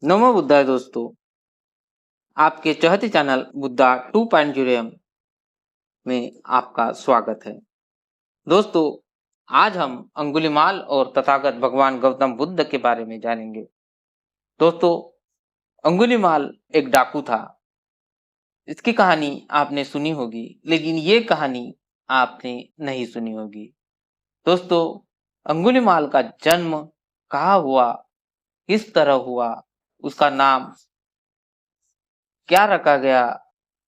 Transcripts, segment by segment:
नमो बुद्धाय दोस्तों, आपके चहते चैनल बुद्धा 2.0 में आपका स्वागत है। दोस्तों, आज हम अंगुलीमाल और तथागत भगवान गौतम बुद्ध के बारे में जानेंगे। दोस्तों, अंगुलीमाल एक डाकू था। इसकी कहानी आपने सुनी होगी, लेकिन ये कहानी आपने नहीं सुनी होगी। दोस्तों, अंगुलीमाल का जन्म कहाँ हुआ, किस तरह हुआ, उसका नाम क्या रखा गया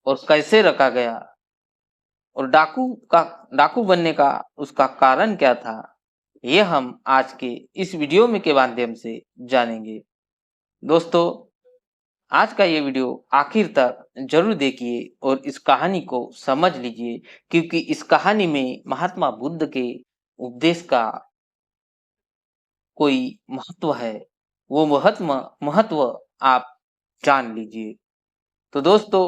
और कैसे रखा गया, और डाकू बनने का उसका कारण क्या था, ये हम आज के इस वीडियो में के माध्यम से जानेंगे। दोस्तों, आज का ये वीडियो आखिर तक जरूर देखिए और इस कहानी को समझ लीजिए, क्योंकि इस कहानी में महात्मा बुद्ध के उपदेश का कोई महत्व है। वो महत्व आप जान लीजिए। तो दोस्तों,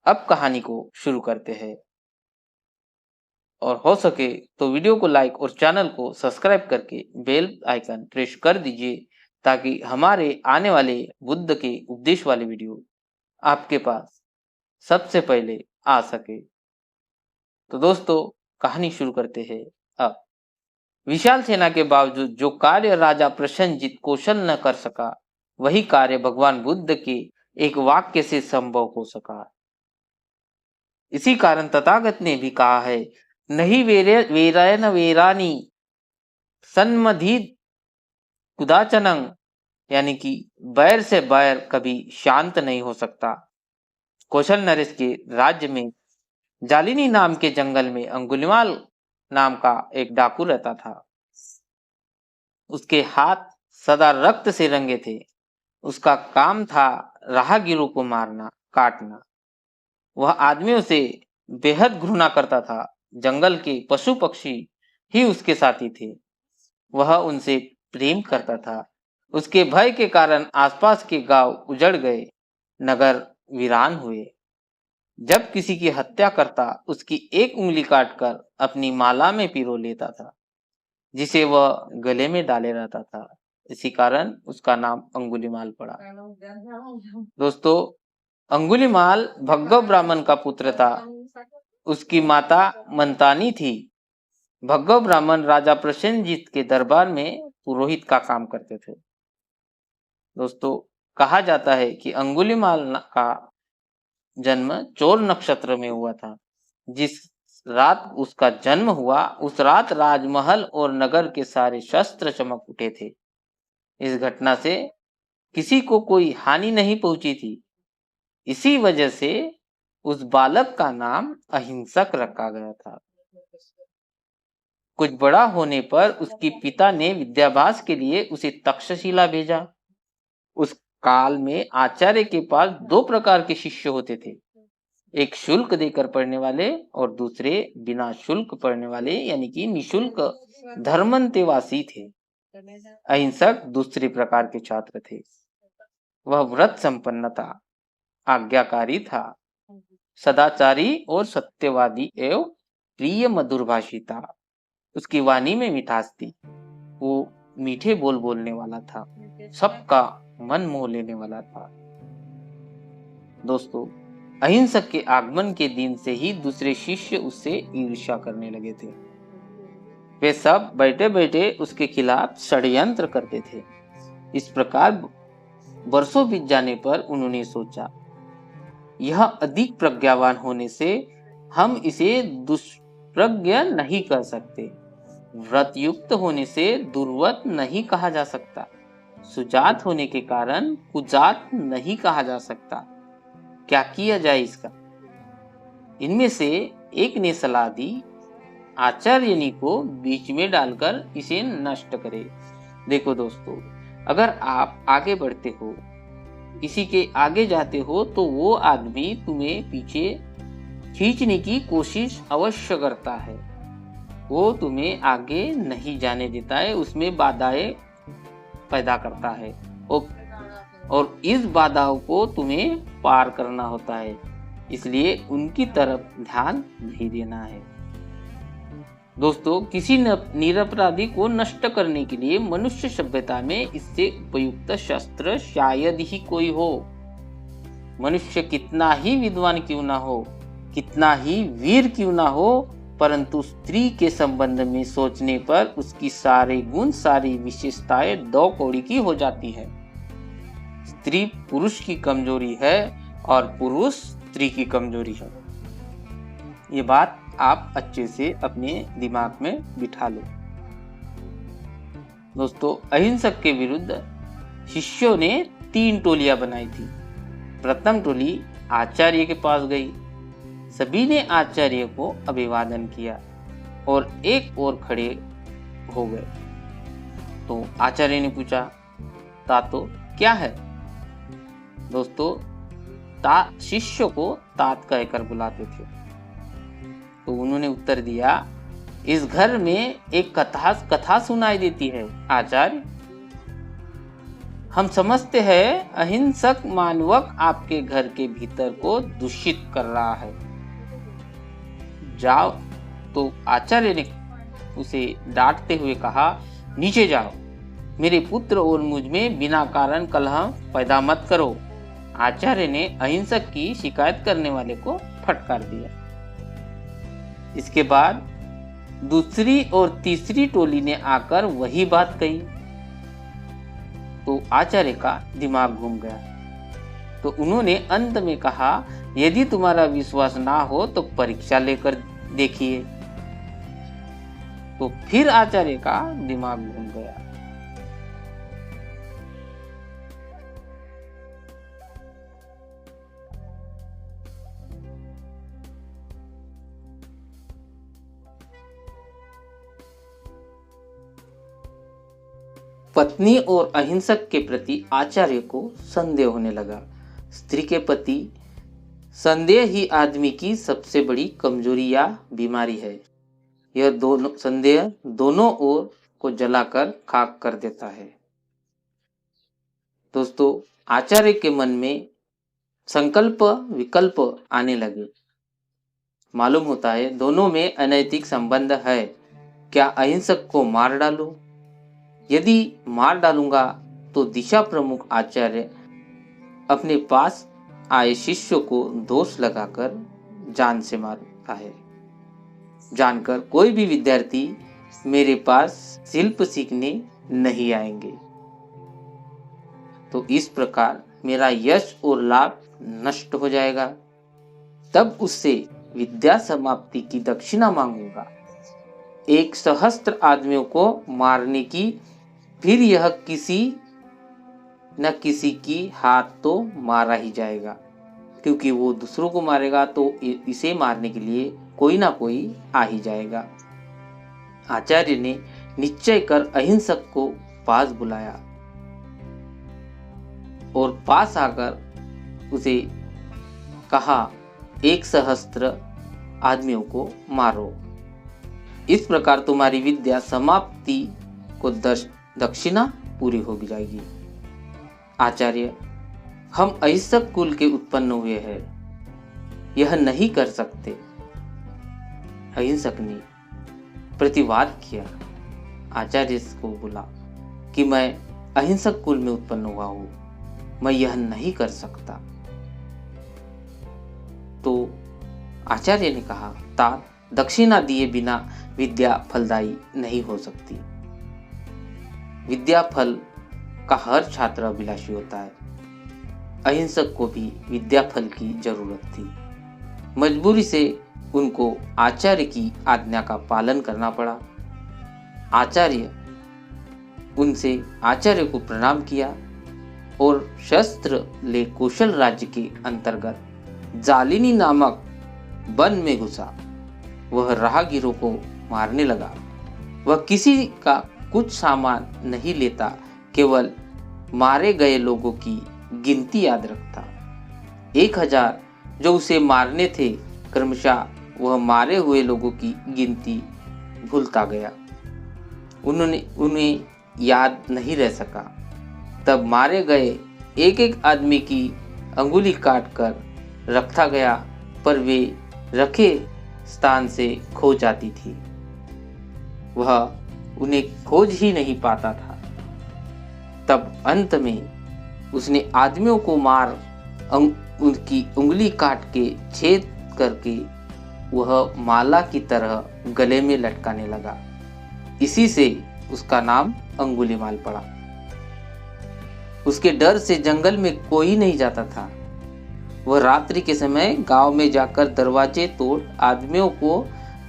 अब कहानी को शुरू करते हैं, और हो सके तो वीडियो को लाइक और चैनल को सब्सक्राइब करके बेल आइकन प्रेस कर दीजिए, ताकि हमारे आने वाले बुद्ध के उपदेश वाले वीडियो आपके पास सबसे पहले आ सके। तो दोस्तों, कहानी शुरू करते हैं। अब विशाल सेना के बावजूद जो कार्य राजा प्रसन्नजीत कौशल न कर सका, वही कार्य भगवान बुद्ध के एक वाक्य से संभव हो सका। इसी कारण तथागत ने भी कहा है, नहीं वेरायन वेरानी सन्मधित कुदाचनंग, यानी कि बैर से बैर कभी शांत नहीं हो सकता। कौशल नरेश के राज्य में जालिनी नाम के जंगल में अंगुलीमाल नाम का एक डाकू रहता था। उसके हाथ सदा रक्त से रंगे थे। उसका काम था राहगीरों को मारना, काटना। वह आदमियों से बेहद घृणा करता था। जंगल के पशु पक्षी ही उसके साथी थे। वह उनसे प्रेम करता था। उसके भय के कारण आसपास के गांव उजड़ गए, नगर वीरान हुए। जब किसी की हत्या करता, उसकी एक उंगली काटकर अपनी माला में पिरो लेता था, जिसे वह गले में डाले रहता था। इसी कारण उसका नाम अंगुलीमाल पड़ा। दोस्तों, अंगुलीमाल भग्गव ब्राह्मण का पुत्र था। उसकी माता मंतानी थी। भग्गव ब्राह्मण राजा प्रसेनजीत के दरबार में पुरोहित का काम करते थे। दोस्तों, कहा जाता है कि अंगुलीमाल का जन्म चोर नक्षत्र में हुआ था। जिस रात उसका जन्म हुआ, उस रात राजमहल और नगर के सारे शस्त्र चमक उठे थे। इस घटना से किसी को कोई हानि नहीं पहुंची थी। इसी वजह से उस बालक का नाम अहिंसक रखा गया था। कुछ बड़ा होने पर उसके पिता ने विद्याभ्यास के लिए उसे तक्षशिला भेजा। उस काल में आचार्य के पास दो प्रकार के शिष्य होते थे, एक शुल्क देकर पढ़ने वाले और दूसरे बिना शुल्क पढ़ने वाले, यानी कि निशुल्क धर्मांतेवासी थे। अहिंसक दूसरे प्रकार के छात्र थे। वह व्रत संपन्न था, आज्ञाकारी था, सदाचारी और सत्यवादी एवं प्रिय मधुरभाषी था। उसकी वाणी में मिठास थी। वो मीठे बोल बोलने वाला था, सबका मन मोह लेने वाला था। दोस्तों, अहिंसक के आगमन के दिन से ही दूसरे शिष्य उससे ईर्ष्या करने लगे थे। वे सब बैठे बैठे उसके खिलाफ षड्यंत्र करते थे। इस प्रकार वर्षों बीत जाने पर उन्होंने सोचा, यह अधिक प्रज्ञावान होने से हम इसे दुष्प्रज्ञ नहीं कर सकते। व्रत युक्त होने से दुर्वत नहीं कहा जा सकता। सुजात होने के कारण कुजात नहीं कहा जा सकता। क्या किया जाए इसका? इनमें से एक ने सलाह दी, आचार्यनी को बीच में डालकर इसे नष्ट करे। देखो दोस्तों, अगर आप आगे बढ़ते हो, किसी के आगे जाते हो, तो वो आदमी तुम्हें पीछे खींचने की कोशिश अवश्य करता है। वो तुम्हें आगे नहीं जाने देता है, उसमें बाधाएं पैदा करता है, और इस बाधाओं को तुम्हें पार करना होता है। इसलिए उनकी तरफ ध्यान नहीं देना है। दोस्तों, किसी निरपराधी को नष्ट करने के लिए मनुष्य सभ्यता में इससे उपयुक्त शस्त्र शायद ही कोई हो। मनुष्य कितना ही विद्वान क्यों ना हो, कितना ही वीर क्यों ना हो, परंतु स्त्री के संबंध में सोचने पर उसकी सारे गुण, सारी विशेषताएं दो कौड़ी की हो जाती है। स्त्री पुरुष की कमजोरी है और पुरुष स्त्री की कमजोरी है। ये बात आप अच्छे से अपने दिमाग में बिठा लो। दोस्तों, अहिंसक के विरुद्ध शिष्यों ने 3 टोलियां बनाई थी। प्रथम टोली आचार्य के पास गई। सभी ने आचार्य को अभिवादन किया और एक और खड़े हो गए। तो आचार्य ने पूछा, तातो क्या है? दोस्तों, शिष्य को तात कहकर बुलाते थे। तो उन्होंने उत्तर दिया, इस घर में एक कथा सुनाई देती है आचार्य। हम समझते हैं अहिंसक मानवक आपके घर के भीतर को दूषित कर रहा है। जाओ। तो आचार्य ने उसे डांटते हुए कहा, नीचे जाओ, मेरे पुत्र और मुझ में बिना कारण कलह पैदा मत करो। आचार्य ने अहिंसक की शिकायत करने वाले को फटकार दिया। इसके बाद दूसरी और तीसरी टोली ने आकर वही बात कही। तो आचार्य का दिमाग घूम गया। तो उन्होंने अंत में कहा, यदि तुम्हारा विश्वास ना हो तो परीक्षा लेकर देखिए। तो फिर आचार्य का दिमाग घूम गया। पत्नी और अहिंसक के प्रति आचार्य को संदेह होने लगा। स्त्री के प्रति संदेह ही आदमी की सबसे बड़ी कमजोरी या बीमारी है। यह संदेह दोनों ओर को जलाकर खाक कर देता है। दोस्तों, आचार्य के मन में संकल्प विकल्प आने लगे। मालूम होता है दोनों में अनैतिक संबंध है। क्या अहिंसक को मार डालूं? यदि मार डालूंगा तो दिशा प्रमुख आचार्य अपने पास आए शिष्यों को दोष लगाकर जान से मारता है। जानकर कोई भी विद्यार्थी मेरे पास शिल्प सीखने नहीं आएंगे। तो इस प्रकार मेरा यश और लाभ नष्ट हो जाएगा। तब उससे विद्या समाप्ति की दक्षिणा मांगूंगा। 1 सहस्त्र आदमियों को मारने की, फिर यह किसी न किसी की हाथ तो मारा ही जाएगा, क्योंकि वो दूसरों को मारेगा तो इसे मारने के लिए कोई ना कोई आ ही जाएगा। आचार्य ने निश्चय कर अहिंसक को पास बुलाया और पास आकर उसे कहा, 1 सहस्त्र आदमियों को मारो। इस प्रकार तुम्हारी विद्या समाप्ति को दक्षिणा पूरी हो जाएगी। आचार्य, हम अहिंसक कुल के उत्पन्न हुए हैं, यह नहीं कर सकते। अहिंसक ने प्रतिवाद किया। आचार्य को बोला कि मैं अहिंसक कुल में उत्पन्न हुआ हूं, मैं यह नहीं कर सकता। तो आचार्य ने कहा, तात, दक्षिणा दिए बिना विद्या फलदायी नहीं हो सकती। विद्या फल का हर छात्र अभिलाषी होता है। अहिंसक को भी विद्या फल की जरूरत थी। मजबूरी से उनको आचार्य की आज्ञा का पालन करना पड़ा। आचार्य को प्रणाम किया और शस्त्र ले कौशल राज्य के अंतर्गत जालिनी नामक वन में घुसा। वह राहगीरों को मारने लगा। वह किसी का कुछ सामान नहीं लेता, केवल मारे गए लोगों की गिनती याद रखता। 1000 जो उसे मारने थे, क्रमशः वह मारे हुए लोगों की गिनती भूलता गया। उन्हें याद नहीं रह सका। तब मारे गए एक एक आदमी की अंगुली काट कर रखा गया, पर वे रखे स्थान से खो जाती थी। वह उन्हें खोज ही नहीं पाता था। तब अंत में उसने आदमियों को मार उनकी उंगली काट के छेद करके वह माला की तरह गले में लटकाने लगा। इसी से उसका नाम अंगुलीमाल पड़ा। उसके डर से जंगल में कोई नहीं जाता था। वह रात्रि के समय गांव में जाकर दरवाजे तोड़ आदमियों को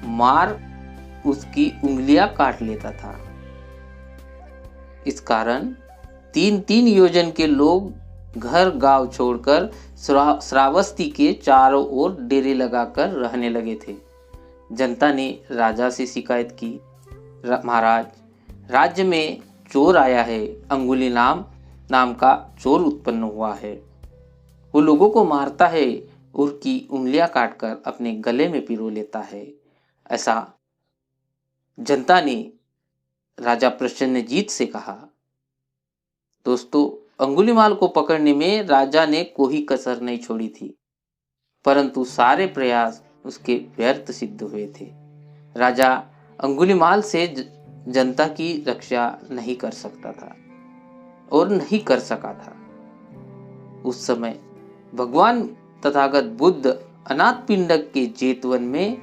मार उसकी उंगलियां काट लेता था। इस कारण 3-3 योजन के लोग घर गांव छोड़कर श्रावस्ती के चारों ओर डेरे लगाकर रहने लगे थे। जनता ने राजा से शिकायत की, महाराज, राज्य में चोर आया है, अंगुली नाम का चोर उत्पन्न हुआ है। वो लोगों को मारता है, उनकी उंगलियां काटकर अपने गले में पिरो लेता है। ऐसा जनता ने राजा प्रसन्नजीत से कहा। दोस्तों, अंगुलीमाल को पकड़ने में राजा ने कोई कसर नहीं छोड़ी थी, परंतु सारे प्रयास उसके व्यर्थ सिद्ध हुए थे। राजा अंगुलीमाल से जनता की रक्षा नहीं कर सकता था और नहीं कर सका था। उस समय भगवान तथागत बुद्ध अनाथ पिंडक के जेतवन में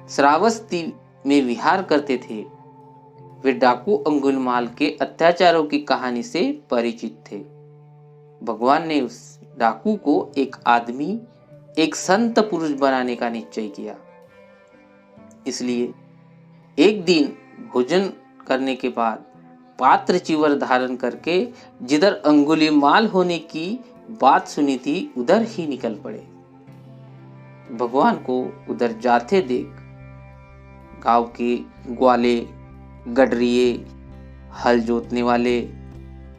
श्रावस्ती में विहार करते थे। वे डाकू अंगुलीमाल के अत्याचारों की कहानी से परिचित थे। भगवान ने उस डाकू को एक आदमी, एक संत पुरुष बनाने का निश्चय किया। इसलिए एक दिन भोजन करने के बाद पात्र चिवर धारण करके जिधर अंगुलीमाल होने की बात सुनी थी उधर ही निकल पड़े। भगवान को उधर जाते देख गांव के ग्वाले, गडरिये, हल जोतने वाले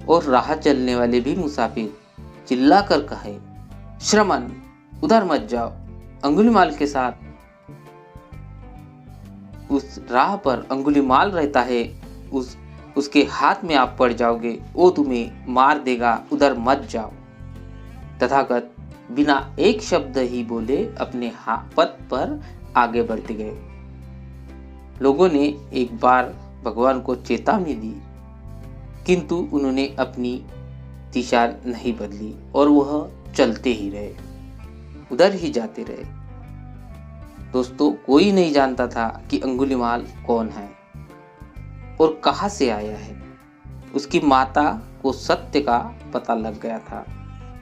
और राह चलने वाले भी मुसाफिर चिल्लाकर कहे, श्रमण, उधर मत जाओ, अंगुलीमाल के साथ उस राह पर अंगुलीमाल रहता है, उसके हाथ में आप पड़ जाओगे, वो तुम्हें मार देगा, उधर मत जाओ। तथागत बिना एक शब्द ही बोले अपने पथ पर आगे बढ़ते गए। लोगों ने एक बार भगवान को चेतावनी दी, किंतु उन्होंने अपनी दिशा नहीं बदली और वह चलते ही रहे, उधर ही जाते रहे। दोस्तों, कोई नहीं जानता था कि अंगुलीमाल कौन है और कहां से आया है। उसकी माता को सत्य का पता लग गया था।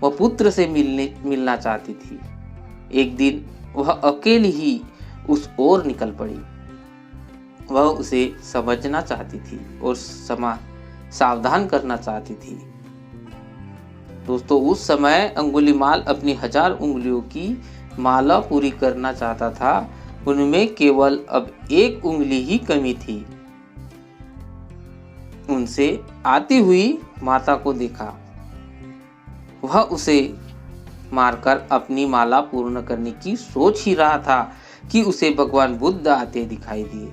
वह पुत्र से मिलना चाहती थी। एक दिन वह अकेली ही उस ओर निकल पड़ी। वह उसे समझना चाहती थी और सावधान करना चाहती थी। दोस्तों, उस समय अंगुलीमाल अपनी 1000 उंगलियों की माला पूरी करना चाहता था। उनमें केवल अब एक उंगली ही कमी थी। उनसे आती हुई माता को देखा। वह उसे मारकर अपनी माला पूर्ण करने की सोच ही रहा था कि उसे भगवान बुद्ध आते दिखाई दिए।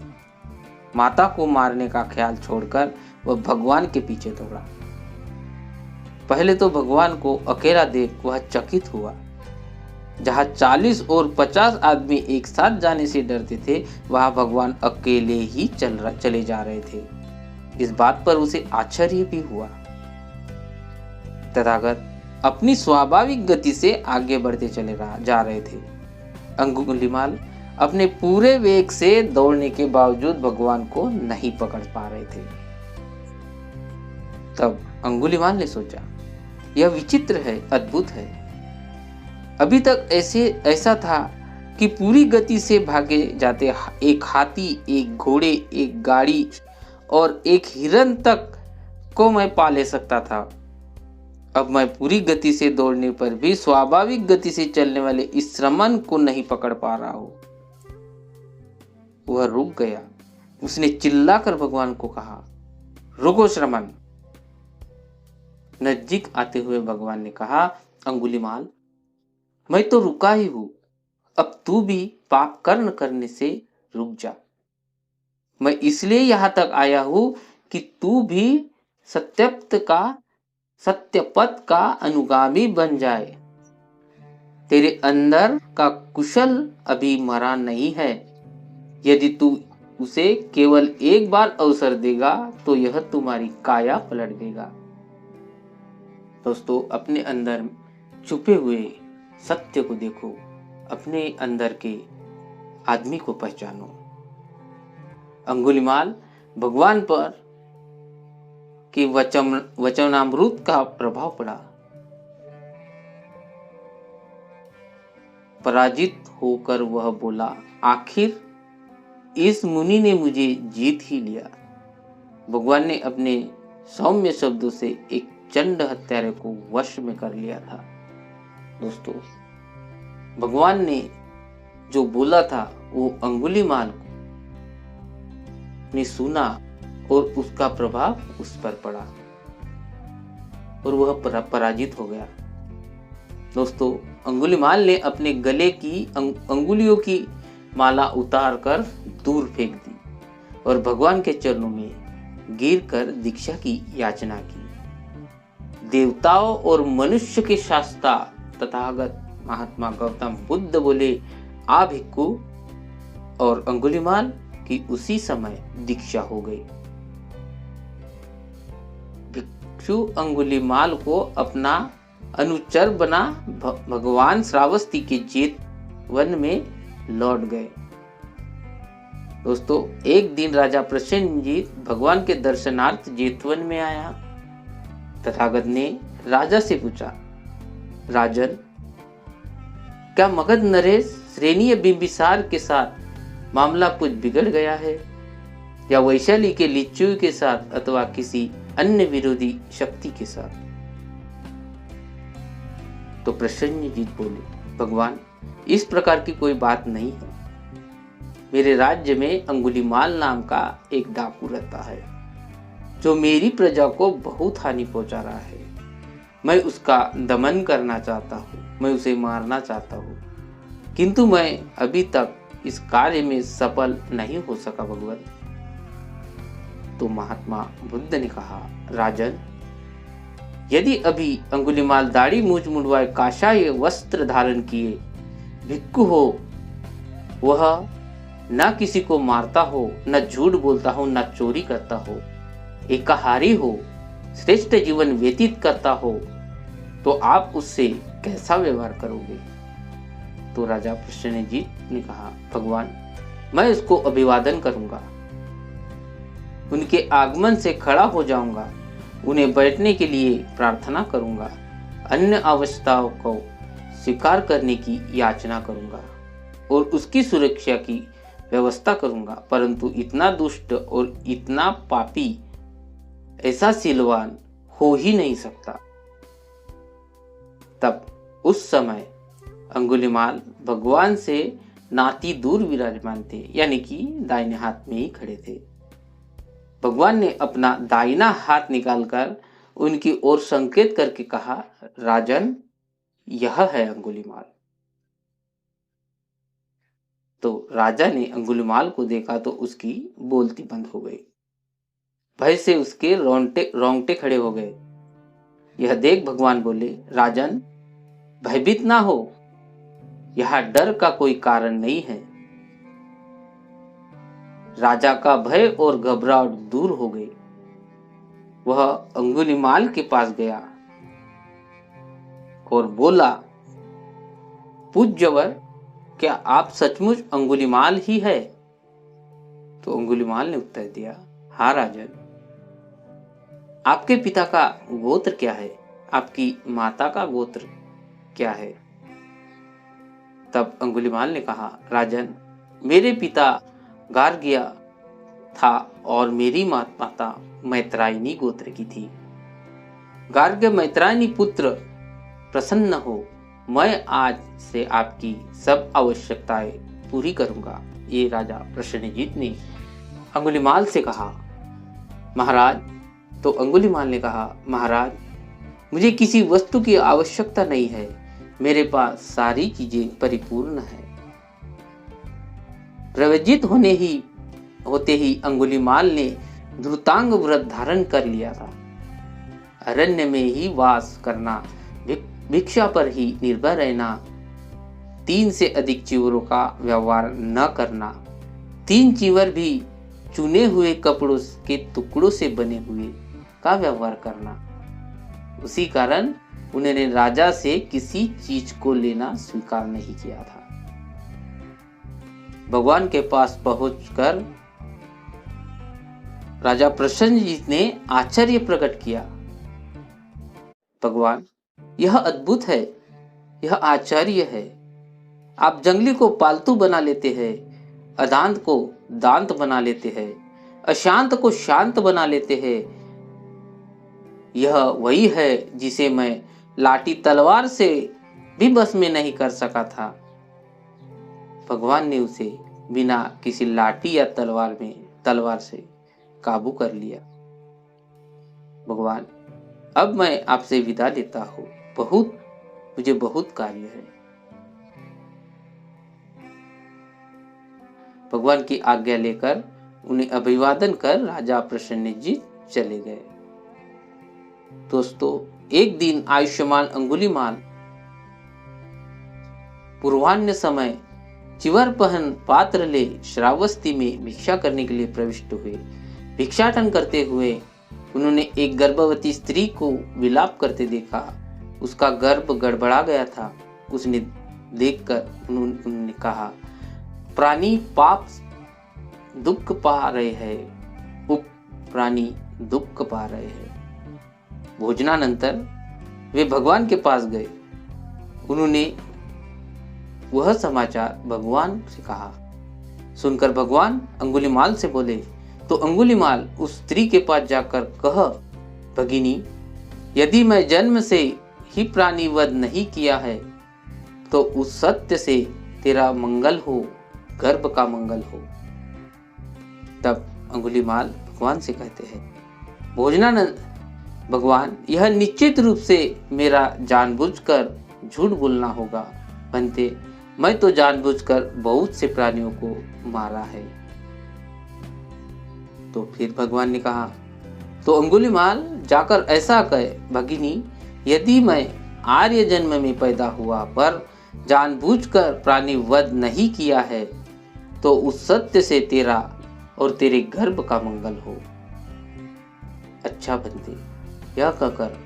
माता को मारने का ख्याल छोड़कर वह भगवान के पीछे दौड़ा। पहले तो भगवान को अकेला देख वह चकित हुआ। जहां 40 और 50 आदमी एक साथ जाने से डरते थे, वहां भगवान अकेले ही चले जा रहे थे। इस बात पर उसे आश्चर्य भी हुआ। तथागत अपनी स्वाभाविक गति से आगे बढ़ते जा रहे थे। अंगुलीमाल अपने पूरे वेग से दौड़ने के बावजूद भगवान को नहीं पकड़ पा रहे थे। तब अंगुलीमाल ने सोचा, यह विचित्र है, अद्भुत है। अभी तक ऐसा था कि पूरी गति से भागे जाते एक हाथी, एक घोड़े, एक गाड़ी और एक हिरन तक को मैं पा ले सकता था। अब मैं पूरी गति से दौड़ने पर भी स्वाभाविक गति से चलने वाले इस श्रमण को नहीं पकड़ पा रहा हूं। वह रुक गया। उसने चिल्लाकर भगवान को कहा, रुको श्रमण। नजदीक आते हुए भगवान ने कहा, अंगुलीमाल, मैं तो रुका ही हूं, अब तू भी पाप कर्म करने से रुक जा। मैं इसलिए यहां तक आया हूं कि तू भी सत्यपथ का अनुगामी बन जाए। तेरे अंदर का कुशल अभी मरा नहीं है। यदि तू उसे केवल एक बार अवसर देगा तो यह तुम्हारी काया पलट देगा। दोस्तों, अपने अंदर छुपे हुए सत्य को देखो, अपने अंदर के आदमी को पहचानो। अंगुलिमाल भगवान पर के वचनामृत का प्रभाव पड़ा। पराजित होकर वह बोला, आखिर इस मुनि ने मुझे जीत ही लिया। भगवान ने अपने सौम्य शब्दों से एक चंड हत्यारे को वश में कर लिया था। दोस्तों, भगवान ने जो बोला था वो अंगुलिमाल ने सुना और उसका प्रभाव उस पर पड़ा और वह पराजित हो गया। दोस्तों, अंगुलिमाल ने अपने गले की अंगुलियों की माला उतार कर दूर फेंक दी और भगवान के चरणों में गिरकर दीक्षा की याचना की। देवताओं और मनुष्य के शास्त्रा तथागत महात्मा गौतम बुद्ध बोले, आ भिक्खु, और अंगुलिमाल की उसी समय दीक्षा हो गई। भिक्षु अंगुलिमाल को अपना अनुचर बना भगवान श्रावस्ती के जेतवन में लौट गए। दोस्तों, एक दिन राजा प्रसेनजीत भगवान के दर्शनार्थ जेतवन में आया। तथागत ने राजा से पूछा, राजन, क्या मगध नरेश श्रेणीय बिंबिसार के साथ मामला कुछ बिगड़ गया है, या वैशाली के लिच्छवी के साथ अथवा किसी अन्य विरोधी शक्ति के साथ? तो प्रसेनजीत बोले, भगवान, इस प्रकार की कोई बात नहीं है। मेरे राज्य में अंगुलिमाल नाम का एक डाकू रहता है जो मेरी प्रजा को बहुत हानि पहुंचा रहा है। मैं उसका दमन करना चाहता हूँ, मैं उसे मारना चाहता हूँ, किंतु मैं अभी तक इस कार्य में सफल नहीं हो सका भगवान। तो महात्मा बुद्ध ने कहा, राजन, यदि अभी अंगुलिमाल दाढ़ी मूछ मुंडवाए काशाय वस्त्र धारण किए भिक्खु हो, वह न किसी को मारता हो, न झूठ बोलता हो, न चोरी करता हो, एकाहारी हो, श्रेष्ठ जीवन व्यतीत करता हो, तो आप उससे कैसा व्यवहार करोगे? तो राजा प्रसेनजीत ने कहा, भगवान, मैं उसको अभिवादन करूंगा, उनके आगमन से खड़ा हो जाऊंगा, उन्हें बैठने के लिए प्रार्थना करूंगा, अन्य आवश्यकताओं को स्वीकार करने की याचना करूंगा और उसकी सुरक्षा की व्यवस्था करूंगा, परंतु इतना दुष्ट और इतना पापी ऐसा शीलवान हो ही नहीं सकता। तब उस समय अंगुलिमाल भगवान से नाती दूर विराजमान थे, यानी कि दाहिने हाथ में ही खड़े थे। भगवान ने अपना दाहिना हाथ निकालकर उनकी ओर संकेत करके कहा, राजन, यह है अंगुलिमाल। तो राजा ने अंगुलिमाल को देखा तो उसकी बोलती बंद हो गई। भय से उसके रोंगटे खड़े हो गए। यह देख भगवान बोले, राजन, भयभीत ना हो, यहाँ डर का कोई कारण नहीं है। राजा का भय और घबराहट दूर हो गई। वह अंगुलिमाल के पास गया और बोला, पूज्यवर, क्या आप सचमुच अंगुलिमाल ही है? तो अंगुलिमाल ने उत्तर दिया, हाँ राजन। आपके पिता का गोत्र क्या है? आपकी माता का गोत्र क्या है? तब अंगुलिमाल ने कहा, राजन, मेरे पिता गार्ग्य था और मेरी माता मैत्रायनी गोत्र की थी। गार्ग्य मैत्रायनी पुत्र, प्रसन्न हो, मैं आज से आपकी सब आवश्यकताएं पूरी करूंगा। ये राजा प्रसेनजीत ने अंगुलिमाल से कहा। महाराज, तो अंगुलिमाल ने कहा, महाराज, मुझे किसी वस्तु की आवश्यकता नहीं है, मेरे पास सारी चीजें परिपूर्ण है। प्रवजित होते ही अंगुलिमाल ने धृतांग व्रत धारण कर लिया था। अरण्य में ही वास करना, भिक्षा पर ही निर्भर रहना, 3 से अधिक चीवरों का व्यवहार न करना, 3 चीवर भी चुने हुए कपड़ों के टुकड़ों से बने हुए का व्यवहार करना। उसी कारण उन्होंने राजा से किसी चीज को लेना स्वीकार नहीं किया था। भगवान के पास पहुंचकर राजा प्रसन्नजीत ने आश्चर्य प्रकट किया। भगवान, यह अद्भुत है, यह आश्चर्य है। आप जंगली को पालतू बना लेते हैं, अदांत को दांत बना लेते हैं, अशांत को शांत बना लेते हैं। यह वही है जिसे मैं लाठी तलवार से भी बस में नहीं कर सका था। भगवान ने उसे बिना किसी लाठी या तलवार से काबू कर लिया। भगवान, अब मैं आपसे विदा लेता हूँ, मुझे बहुत कार्य है। भगवान की आज्ञा लेकर उन्हें अभिवादन कर राजा प्रसन्नजीत चले गए। दोस्तों, एक दिन आयुष्मान अंगुलीमाल पूर्वाह्न समय चिवर पहन पात्र ले श्रावस्ती में भिक्षा करने के लिए प्रविष्ट हुए। भिक्षाटन करते हुए उन्होंने एक गर्भवती स्त्री को विलाप करते देखा। उसका गर्भ गड़बड़ा गया था। उसने देखकर उन्होंने कहा, प्राणी पाप दुख पा रहे हैं, प्राणी दुख पा रहे हैं। भोजनानंतर वे भगवान के पास गए। उन्होंने वह समाचार भगवान से कहा। सुनकर भगवान अंगुलीमाल से बोले, तो अंगुलीमाल उस स्त्री के पास जाकर कह, भगिनी, यदि मैं जन्म से ही प्राणी वध नहीं किया है तो उस सत्य से तेरा मंगल हो, गर्भ का मंगल हो। तब अंगुलीमाल भगवान से कहते हैं, भोजनानंद भगवान, यह निश्चित रूप से मेरा जानबूझकर झूठ बोलना होगा। बनते मैं तो जानबूझकर बहुत से प्राणियों को मारा है। तो फिर भगवान ने कहा, तो अंगुलीमाल जाकर ऐसा कहे, भगिनी, यदि मैं आर्य जन्म में पैदा हुआ पर जानबूझकर प्राणी वध नहीं किया है तो उस सत्य से तेरा और तेरे गर्भ का मंगल हो। अच्छा बनते, यह कहकर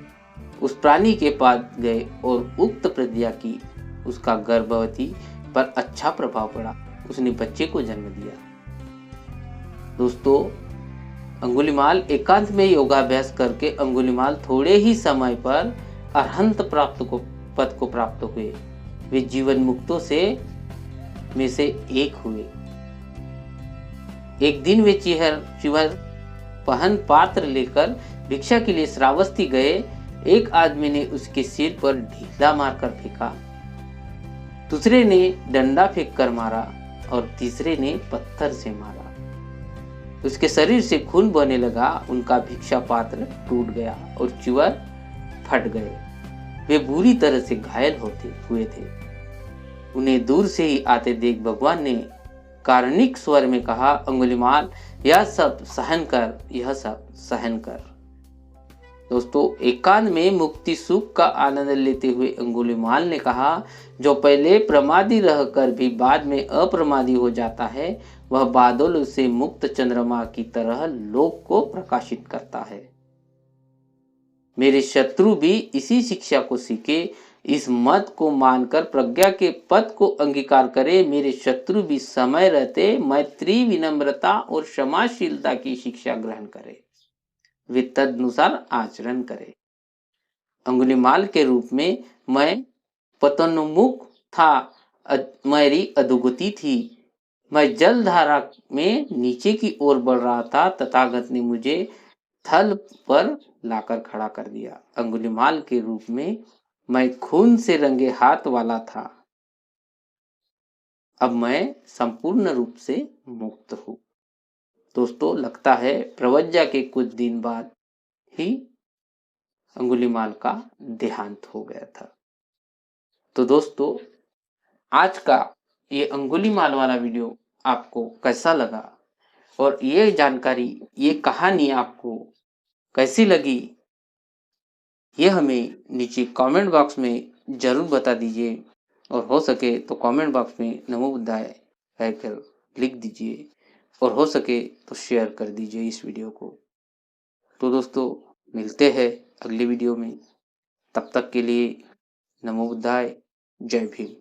उस प्राणी के पास गए और उक्त प्रतिज्ञा की। उसका गर्भवती पर अच्छा प्रभाव पड़ा। उसने बच्चे को जन्म दिया। दोस्तों, अंगुलीमाल एकांत में योगाभ्यास करके अंगुलीमाल थोड़े ही समय पर अरहंत पद को प्राप्त हुए। वे जीवन मुक्तों में से एक हुए। एक दिन वे चिवर पहन पात्र लेकर भिक्षा के लिए श्रावस्ती गए। एक आदमी ने उसके सिर पर ढीला मारकर फेंका, दूसरे ने डंडा फेंक कर मारा और तीसरे ने पत्थर से मारा। उसके शरीर से खून बहने लगा। उनका भिक्षा पात्र टूट गया और चिवर फट गए। वे बुरी तरह से घायल हुए थे। उन्हें दूर से ही आते देख भगवान ने कारुणिक स्वर में कहा, अंगुलीमाल, यह सब सहन कर। दोस्तों, एकांत में मुक्ति सुख का आनंद लेते हुए अंगुलीमाल ने कहा, जो पहले प्रमादी रहकर भी बाद में अप्रमादी हो जाता है, वह बादलों से मुक्त चंद्रमा की तरह लोक को प्रकाशित करता है। मेरे शत्रु भी इसी शिक्षा को सीखे। इस मत को मानकर प्रज्ञा के पद को अंगीकार करे। मेरे शत्रु भी समय रहते मैत्री, विनम्रता और क्षमाशीलता की शिक्षा ग्रहण करे। वे तदनुसार आचरण करे। अंगुलीमाल के रूप में मैं पतनोन्मुख था। मेरी अधोगति थी। मैं जलधारा में नीचे की ओर बढ़ रहा था। तथागत ने मुझे थल पर लाकर खड़ा कर दिया। अंगुलीमाल के रूप में मैं खून से रंगे हाथ वाला था। अब मैं संपूर्ण रूप से मुक्त हूँ। दोस्तों, लगता है प्रवज्ञा के कुछ दिन बाद ही अंगुलीमाल का देहांत हो गया था। तो दोस्तों, आज का ये अंगुलीमाल वाला वीडियो आपको कैसा लगा और ये जानकारी, ये कहानी आपको कैसी लगी, ये हमें नीचे कमेंट बॉक्स में जरूर बता दीजिए। और हो सके तो कमेंट बॉक्स में नमो बुद्धाय कहकर लिख दीजिए। और हो सके तो शेयर कर दीजिए इस वीडियो को। तो दोस्तों मिलते हैं अगली वीडियो में, तब तक के लिए नमो बुद्धाय, जय भीम।